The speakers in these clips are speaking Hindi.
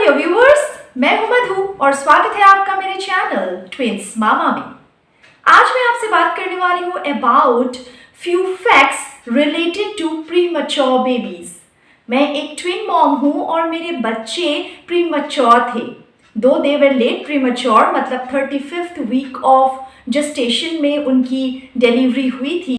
डियर व्यूअर्स, मैं हूं मधु और स्वागत है आपका मेरे चैनल ट्विंस मामा में। आज मैं आपसे बात करने वाली हूं about few facts related to premature babies. मैं एक ट्विन मॉम हूं और मेरे बच्चे प्रीमैच्योर थे। दो दे वर लेट प्रीमैच्योर, मतलब 35th वीक ऑफ जेस्टेशन में उनकी डिलीवरी हुई थी।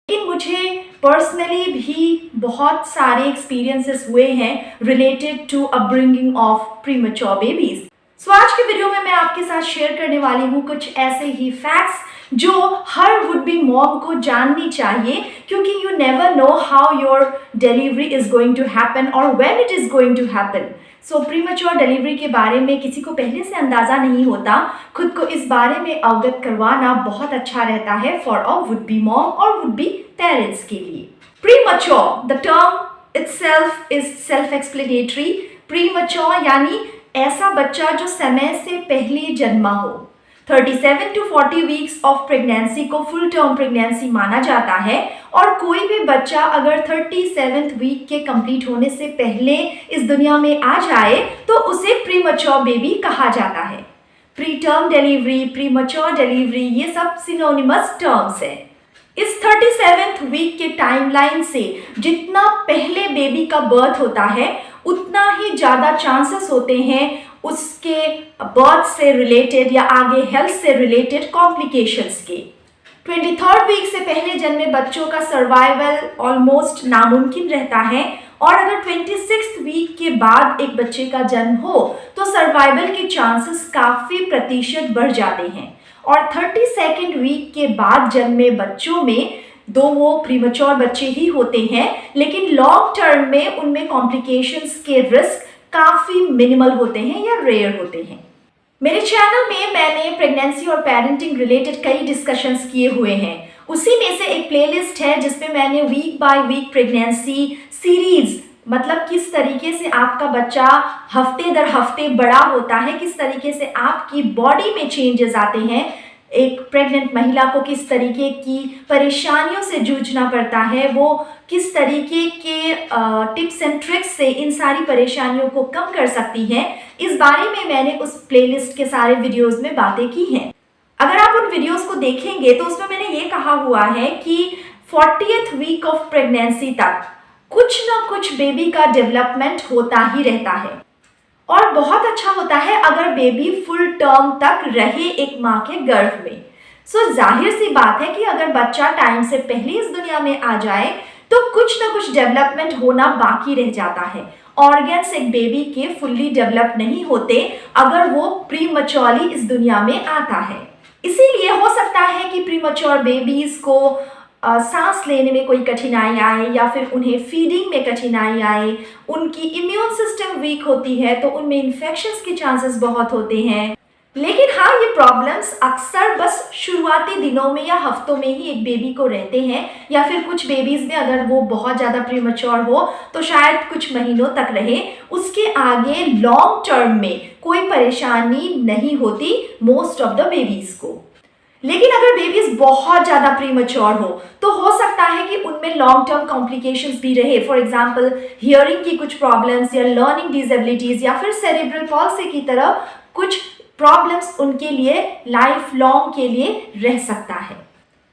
लेकिन मुझे पर्सनली भी बहुत सारे एक्सपीरियंसेस हुए हैं related to upbringing of premature babies. So आज के वीडियो में मैं आपके साथ शेयर करने वाली हूँ कुछ ऐसे ही फैक्ट्स जो हर वुड बी मॉम को जाननी चाहिए, क्योंकि you never know how your delivery is going to happen और when it is going to happen. So premature delivery के बारे में किसी को पहले से अंदाज़ा नहीं होता। खुद को इस बारे में अवगत करवाना बहुत अच्छा रहता है for a would be mom और वुड बी पेरेंट्स के लिए। Premature, the term itself is self explanatory. Premature यानी ऐसा बच्चा जो समय से पहले जन्मा हो। 37 to 40 वीक्स ऑफ प्रेगनेंसी को फुल टर्म प्रेगनेंसी माना जाता है और कोई भी बच्चा अगर 37th वीक के कंप्लीट होने से पहले इस दुनिया में आ जाए तो उसे प्रीमैच्योर बेबी कहा जाता है। Pre term delivery, premature delivery, ये सब सिनोनिमस टर्म्स हैं। इस 37th वीक के टाइमलाइन से जितना पहले बेबी का बर्थ होता है उतना ही ज़्यादा चांसेस होते हैं उसके बर्थ से रिलेटेड या आगे हेल्थ से रिलेटेड कॉम्प्लिकेशंस के। 23rd वीक से पहले जन्मे बच्चों का सर्वाइवल ऑलमोस्ट नामुमकिन रहता है और अगर 26th वीक के बाद एक बच्चे का जन्म हो तो सर्वाइवल के चांसेस काफ़ी प्रतिशत बढ़ जाते हैं। और 32nd वीक के बाद जन्मे बच्चों में दो वो प्रीमैच्योर बच्चे ही होते हैं, लेकिन लॉन्ग टर्म में उनमें कॉम्प्लिकेशंस के रिस्क काफ़ी मिनिमल होते हैं या रेयर होते हैं। मेरे चैनल में मैंने प्रेगनेंसी और पेरेंटिंग रिलेटेड कई डिस्कशंस किए हुए हैं। उसी में से एक प्लेलिस्ट है जिसमें मैंने week by week pregnancy series, मतलब किस तरीके से आपका बच्चा हफ्ते दर हफ्ते बड़ा होता है, किस तरीके से आपकी बॉडी में चेंजेस आते हैं, एक प्रेग्नेंट महिला को किस तरीके की परेशानियों से जूझना पड़ता है, वो किस तरीके के टिप्स एंड ट्रिक्स से इन सारी परेशानियों को कम कर सकती हैं, इस बारे में मैंने उस प्लेलिस्ट के सारे वीडियोस में बातें की हैं। अगर आप उन वीडियोस को देखेंगे तो उसमें मैंने ये कहा हुआ है कि 40th वीक ऑफ प्रेगनेंसी तक कुछ ना कुछ बेबी का डेवलपमेंट होता ही रहता है और बहुत अच्छा होता है अगर बेबी फुल टर्म तक रहे एक माँ के गर्भ में। सो जाहिर सी बात है कि अगर बच्चा टाइम से पहले इस दुनिया में आ जाए तो कुछ ना कुछ डेवलपमेंट होना बाकी रह जाता है। ऑर्गन्स एक बेबी के फुल्ली डेवलप नहीं होते अगर वो प्रीमैच्योरली इस दुनिया में आता है। इसीलिए हो सकता है कि प्रीमैच्योर बेबीज को सांस लेने में कोई कठिनाई आए या फिर उन्हें फीडिंग में कठिनाई आए, उनकी इम्यून सिस्टम वीक होती है तो उनमें इन्फेक्शंस के चांसेस बहुत होते हैं। लेकिन हाँ, ये प्रॉब्लम्स अक्सर बस शुरुआती दिनों में या हफ्तों में ही एक बेबी को रहते हैं या फिर कुछ बेबीज़ में अगर वो बहुत ज़्यादा प्रीमैच्योर हो तो शायद कुछ महीनों तक रहे। उसके आगे लॉन्ग टर्म में कोई परेशानी नहीं होती मोस्ट ऑफ द बेबीज़ को। लेकिन अगर बेबीज बहुत ज़्यादा प्रीमैच्योर हो हो सकता है कि उनमें लॉन्ग टर्म कॉम्प्लिकेशंस भी रहे। फॉर एग्जांपल हियरिंग की कुछ प्रॉब्लम्स या लर्निंग डिसेबिलिटीज़ या फिर सेरेब्रल पॉल्सी की तरह कुछ प्रॉब्लम्स उनके लिए लाइफ लॉन्ग के लिए रह सकता है।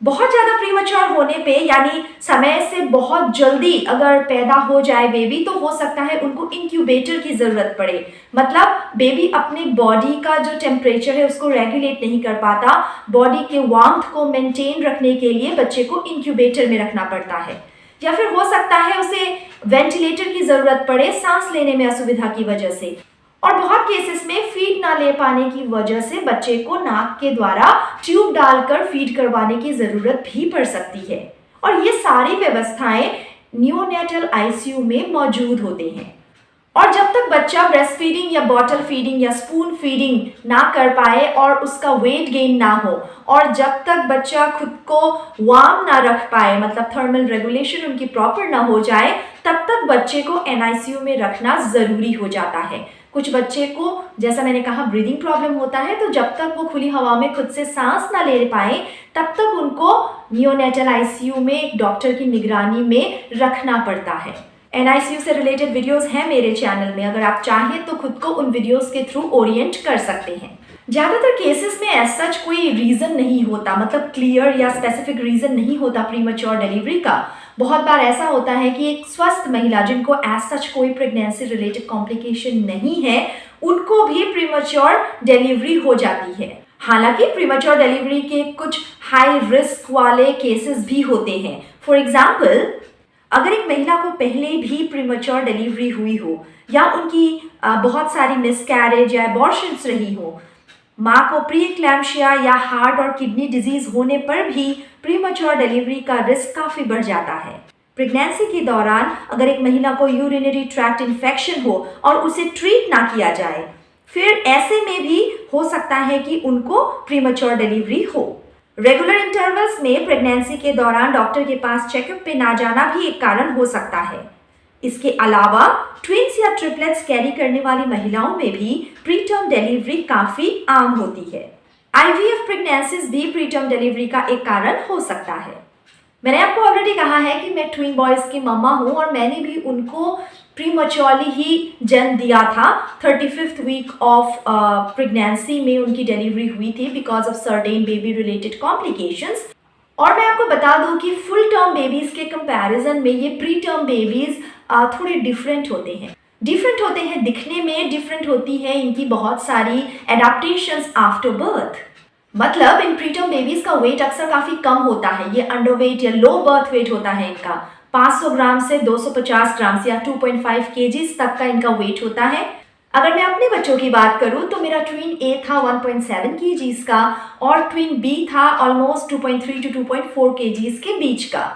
बहुत ज़्यादा प्रीमैच्योर होने पे यानी समय से बहुत जल्दी अगर पैदा हो जाए बेबी तो हो सकता है उनको इंक्यूबेटर की ज़रूरत पड़े। मतलब बेबी अपने बॉडी का जो टेम्परेचर है उसको रेगुलेट नहीं कर पाता, बॉडी के वार्मथ को मेंटेन रखने के लिए बच्चे को इंक्यूबेटर में रखना पड़ता है। या फिर हो सकता है उसे वेंटिलेटर की ज़रूरत पड़े सांस लेने में असुविधा की वजह से। और बहुत केसेस में फीड ना ले पाने की वजह से बच्चे को नाक के द्वारा ट्यूब डालकर फीड करवाने की ज़रूरत भी पड़ सकती है। और ये सारी व्यवस्थाएं नियोनेटल आईसीयू में मौजूद होते हैं। और जब तक बच्चा ब्रेस्ट फीडिंग या बॉटल फीडिंग या स्पून फीडिंग ना कर पाए और उसका वेट गेन ना हो और जब तक बच्चा खुद को वार्म ना रख पाए, मतलब थर्मल रेगुलेशन उनकी प्रॉपर ना हो जाए, तब तक बच्चे को एनआईसीयू में रखना ज़रूरी हो जाता है। कुछ बच्चे को, जैसा मैंने कहा, ब्रीदिंग प्रॉब्लम होता है तो जब तक वो खुली हवा में खुद से सांस ना ले पाए तब तक उनको नियोनेटल आईसीयू में डॉक्टर की निगरानी में रखना पड़ता है। NICU से रिलेटेड वीडियोस हैं मेरे चैनल में, अगर आप चाहें तो खुद को उन वीडियोस के थ्रू ओरिएंट कर सकते हैं। ज़्यादातर केसेस में एज सच कोई रीज़न नहीं होता, मतलब क्लियर या स्पेसिफिक रीज़न नहीं होता प्रीमैच्योर डिलीवरी का। बहुत बार ऐसा होता है कि एक स्वस्थ महिला जिनको एज सच कोई प्रेगनेंसी रिलेटेड कॉम्प्लिकेशन नहीं है, उनको भी प्रीमैच्योर डिलीवरी हो जाती है। हालांकि प्रीमैच्योर डिलीवरी के कुछ हाई रिस्क वाले केसेस भी होते हैं। फॉर एग्जाम्पल, अगर एक महिला को पहले भी प्रीमैच्योर डिलीवरी हुई हो या उनकी बहुत सारी मिसकैरेज या अबॉर्शंस रही हो, माँ को प्री एक्लैम्शिया या हार्ट और किडनी डिजीज होने पर भी प्रीमैच्योर डिलीवरी का रिस्क काफ़ी बढ़ जाता है। प्रेगनेंसी के दौरान अगर एक महिला को यूरिनरी ट्रैक्ट इन्फेक्शन हो और उसे ट्रीट ना किया जाए, फिर ऐसे में भी हो सकता है कि उनको प्रीमैच्योर डिलीवरी हो। रेगुलर इंटरवल्स में प्रेगनेंसी के दौरान डॉक्टर के पास चेकअप पे ना जाना भी एक कारण हो सकता है। इसके अलावा ट्विंस या ट्रिपलेट्स कैरी करने वाली महिलाओं में भी प्रीटर्म डिलीवरी काफ़ी आम होती है। IVF प्रेगनेंसीज भी प्रीटर्म डिलीवरी का एक कारण हो सकता है। मैंने आपको ऑलरेडी कहा है कि मैं ट्विन बॉयज़ की मम्मा हूँ और मैंने भी उनको प्रीमैच्योरली ही जन्म दिया था। 35th वीक ऑफ प्रेगनेंसी में उनकी डिलीवरी हुई थी because of certain baby related complications. और मैं आपको बता दूं कि फुल टर्म बेबीज़ के कंपैरिजन में ये प्री टर्म बेबीज़ थोड़े डिफरेंट होते हैं, दिखने में डिफरेंट होती है इनकी बहुत सारी एडाप्टेशंस आफ्टर बर्थ। मतलब इन प्री टर्म बेबीज़ का वेट अक्सर काफ़ी कम होता है, ये अंडर वेट या लो बर्थ वेट होता है इनका। 500 ग्राम से 250 ग्राम या 2.5 kgs तक का इनका वेट होता है। अगर मैं अपने बच्चों की बात करूं तो मेरा ट्विन A था 1.7 kgs का और ट्विन B था ऑलमोस्ट 2.3 to 2.4 kgs के बीच का।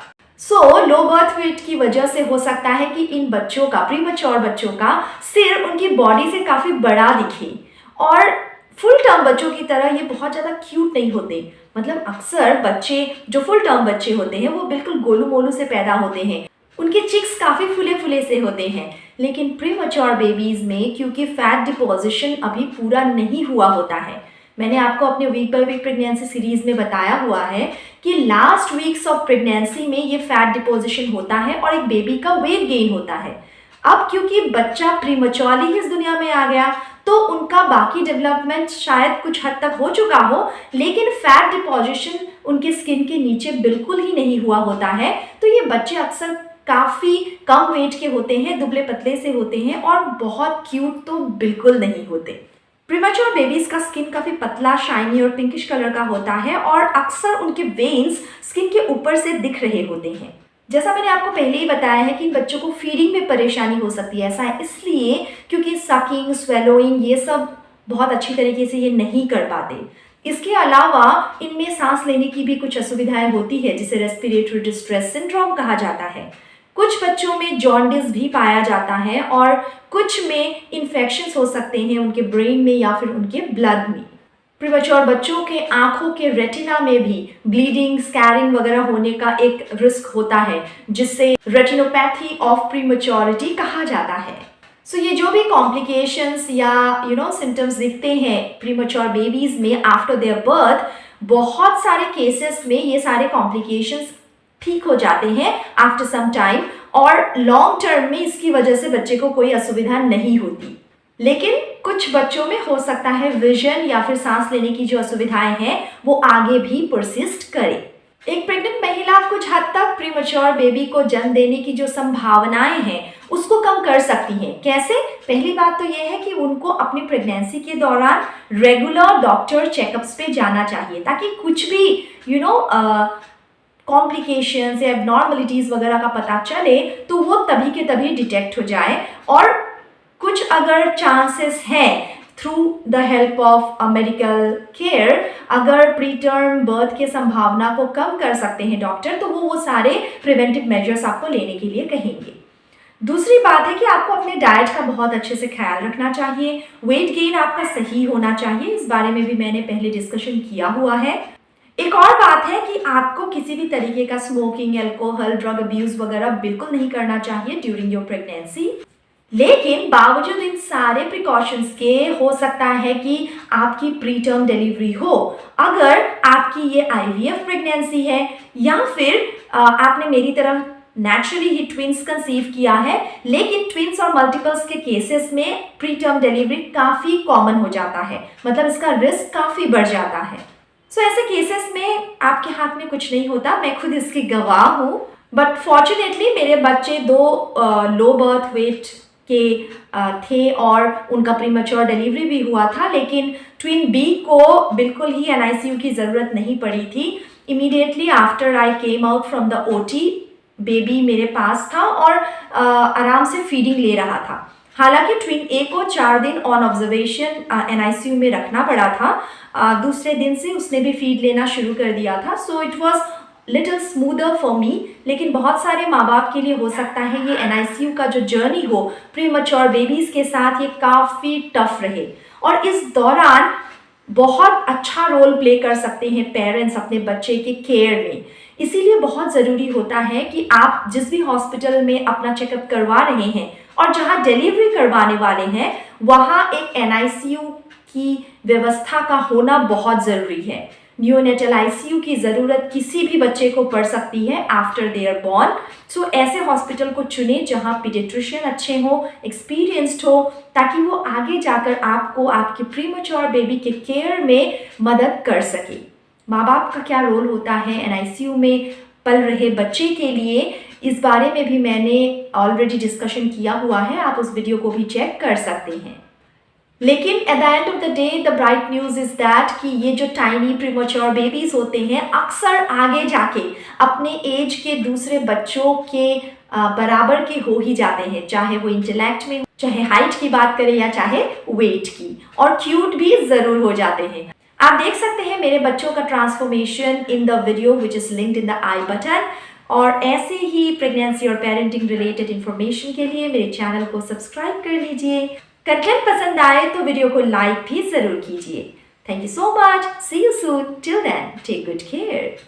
लो बर्थ वेट की वजह से हो सकता है कि इन बच्चों का, प्रीमैच्योर बच्चों का सिर उनकी बॉडी से काफ़ी बड़ा दिखे और फुल टर्म बच्चों की तरह ये बहुत ज़्यादा क्यूट नहीं होते। मतलब अक्सर बच्चे जो फुल टर्म बच्चे होते हैं वो बिल्कुल गोलू मोलू से पैदा होते हैं, उनके चिक्स काफ़ी फुले फुले से होते हैं। लेकिन प्रीमैच्योर बेबीज़ में क्योंकि फैट डिपॉजिशन अभी पूरा नहीं हुआ होता है, मैंने आपको अपने week by week pregnancy series में बताया हुआ है कि लास्ट वीक्स ऑफ प्रेगनेंसी में ये फैट डिपॉजिशन होता है और एक बेबी का वेट गेन होता है। अब क्योंकि बच्चा प्रीमैच्योरली इस दुनिया में आ गया तो उनका बाकी डेवलपमेंट शायद कुछ हद तक हो चुका हो, लेकिन फैट डिपॉजिशन उनके स्किन के नीचे बिल्कुल ही नहीं हुआ होता है। तो ये बच्चे अक्सर काफ़ी कम वेट के होते हैं, दुबले पतले से होते हैं और बहुत क्यूट तो बिल्कुल नहीं होते। प्रीमैच्योर बेबीज़ का स्किन काफ़ी पतला, शाइनी और पिंकिश कलर का होता है और अक्सर उनके वेन्स स्किन के ऊपर से दिख रहे होते हैं। जैसा मैंने आपको पहले ही बताया है कि बच्चों को फीडिंग में परेशानी हो सकती है। ऐसा है इसलिए क्योंकि सकिंग, स्वेलोइंग ये सब बहुत अच्छी तरीके से ये नहीं कर पाते। इसके अलावा इनमें सांस लेने की भी कुछ असुविधाएं होती है जिसे रेस्पिरेटरी डिस्ट्रेस सिंड्रोम कहा जाता है। कुछ बच्चों में जॉन्डिस भी पाया जाता है और कुछ में इन्फेक्शंस हो सकते हैं उनके ब्रेन में या फिर उनके ब्लड में। प्रीमैच्योर बच्चों के आंखों के रेटिना में भी ब्लीडिंग, स्कैरिंग वगैरह होने का एक रिस्क होता है जिससे रेटिनोपैथी ऑफ प्रीमैच्योरिटी कहा जाता है। ये जो भी कॉम्प्लिकेशंस या सिम्टम्स दिखते हैं प्रीमैच्योर बेबीज़ में आफ्टर देयर बर्थ, बहुत सारे केसेस में ये सारे कॉम्प्लिकेशंस ठीक हो जाते हैं आफ्टर सम टाइम और लॉन्ग टर्म में इसकी वजह से बच्चे को कोई असुविधा नहीं होती। लेकिन कुछ बच्चों में हो सकता है विजन या फिर सांस लेने की जो असुविधाएं हैं वो आगे भी परसिस्ट करे। एक प्रेग्नेंट महिला कुछ हद तक प्रीमैच्योर बेबी को जन्म देने की जो संभावनाएं हैं उसको कम कर सकती हैं। कैसे? पहली बात तो यह है कि उनको अपनी प्रेगनेंसी के दौरान रेगुलर डॉक्टर चेकअप्स पे जाना चाहिए ताकि कुछ भी कॉम्प्लिकेशंस या एबनॉर्मलिटीज़ वगैरह का पता चले तो वो तभी के तभी डिटेक्ट हो जाए। और कुछ अगर चांसेस हैं through the help of medical care, अगर प्री टर्म बर्थ के संभावना को कम कर सकते हैं डॉक्टर, तो वो सारे प्रिवेंटिव मेजर्स आपको लेने के लिए कहेंगे। दूसरी बात है कि आपको अपने डाइट का बहुत अच्छे से ख्याल रखना चाहिए। वेट गेन आपका सही होना चाहिए, इस बारे में भी मैंने पहले डिस्कशन किया हुआ है। एक और बात है कि आपको किसी भी तरीके का स्मोकिंग, अल्कोहल, ड्रग अब्यूज़ वगैरह बिल्कुल नहीं करना चाहिए ड्यूरिंग योर प्रेगनेंसी। लेकिन बावजूद इन सारे प्रिकॉशंस के हो सकता है कि आपकी प्री टर्म डिलीवरी हो। अगर आपकी ये IVF प्रेगनेंसी है या फिर आपने मेरी तरह नेचुरली ही ट्विंस कंसीव किया है, लेकिन ट्विंस और मल्टीपल्स के केसेस में प्री टर्म डिलीवरी काफ़ी कॉमन हो जाता है, मतलब इसका रिस्क काफ़ी बढ़ जाता है। सो ऐसे केसेस में आपके हाथ में कुछ नहीं होता, मैं खुद इसकी गवाह हूँ। बट फॉर्चुनेटली मेरे बच्चे 2 लो बर्थ वेट के थे और उनका प्रीमैच्योर डिलीवरी भी हुआ था, लेकिन ट्विन बी को बिल्कुल ही एनआईसीयू की ज़रूरत नहीं पड़ी थी। Immediately after I came out from the OT, baby मेरे पास था और आराम से फीडिंग ले रहा था। हालांकि ट्विन ए को 4 दिन ऑन ऑब्जर्वेशन एनआईसीयू में रखना पड़ा था। दूसरे दिन से उसने भी फीड लेना शुरू कर दिया था। So it was little smoother for me, लेकिन बहुत सारे माँ बाप के लिए हो सकता है ये एनआईसीयू का जो जर्नी हो प्रीमैच्योर बेबीज़ के साथ, ये काफ़ी टफ रहे। और इस दौरान बहुत अच्छा रोल प्ले कर सकते हैं पेरेंट्स अपने बच्चे के केयर में। इसीलिए बहुत ज़रूरी होता है कि आप जिस भी हॉस्पिटल में अपना चेकअप करवा रहे हैं और जहाँ डिलीवरी करवाने वाले हैं, वहाँ एक एनआईसीयू की व्यवस्था का होना बहुत ज़रूरी है। न्यूनेटल आईसीयू की ज़रूरत किसी भी बच्चे को पड़ सकती है आफ्टर देयर बॉर्न। सो ऐसे हॉस्पिटल को चुने जहां पीडियाट्रिशियन अच्छे हो, एक्सपीरियंस्ड हो, ताकि वो आगे जाकर आपको आपके प्रीमैच्योर बेबी के केयर में मदद कर सके। माँ बाप का क्या रोल होता है एनआईसीयू में पल रहे बच्चे के लिए, इस बारे में भी मैंने ऑलरेडी डिस्कशन किया हुआ है, आप उस वीडियो को भी चेक कर सकते हैं। लेकिन at the end of the day the bright news is that कि ये जो टाइनी प्रीमैच्योर बेबीज़ होते हैं अक्सर आगे जाके अपने एज के दूसरे बच्चों के बराबर के हो ही जाते हैं, चाहे वो इंटेलेक्ट में, चाहे हाइट की बात करें या चाहे वेट की, और क्यूट भी ज़रूर हो जाते हैं। आप देख सकते हैं मेरे बच्चों का transformation in the video which is linked in the I button. और ऐसे ही प्रेगनेंसी और पेरेंटिंग रिलेटेड इन्फॉर्मेशन के लिए मेरे चैनल को सब्सक्राइब कर लीजिए। कंटेंट पसंद आए तो वीडियो को लाइक भी जरूर कीजिए। Thank you so much, see you soon, till then take good care.